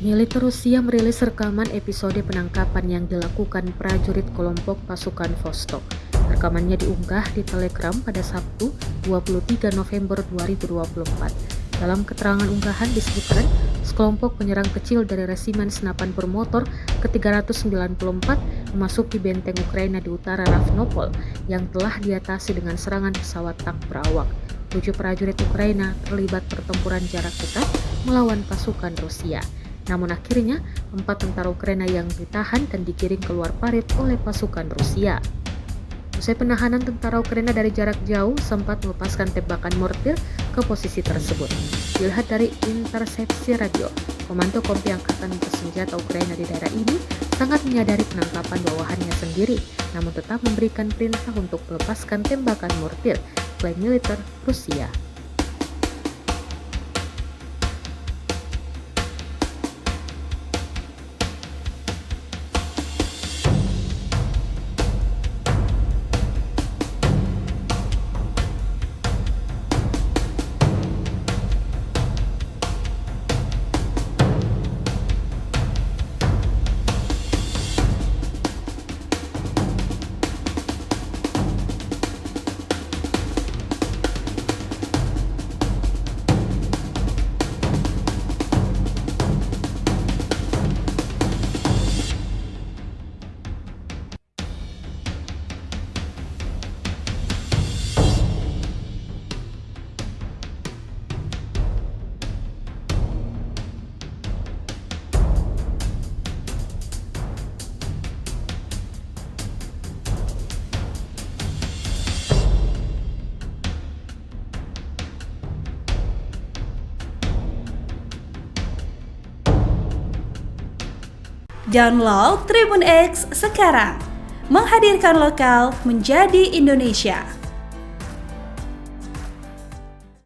Militer Rusia merilis rekaman episode penangkapan yang dilakukan prajurit kelompok pasukan Vostok. Rekamannya diunggah di Telegram pada Sabtu 23 November 2024. Dalam keterangan unggahan disebutkan, sekelompok penyerang kecil dari resimen senapan bermotor ke-394 memasuki benteng Ukraina di utara Ravnopol yang telah diatasi dengan serangan pesawat tank berawak. 7 prajurit Ukraina terlibat pertempuran jarak dekat melawan pasukan Rusia. Namun akhirnya 4 tentara Ukraina yang ditahan dan digiring keluar parit oleh pasukan Rusia. Usai penahanan, tentara Ukraina dari jarak jauh sempat melepaskan tembakan mortir ke posisi tersebut. Dilihat dari intersepsi radio, Komando Kompi Angkatan Bersenjata Ukraina di daerah ini sangat menyadari penangkapan bawahannya sendiri, namun tetap memberikan perintah untuk melepaskan tembakan mortir, klaim militer Rusia. Download Tribun X sekarang, menghadirkan lokal menjadi Indonesia.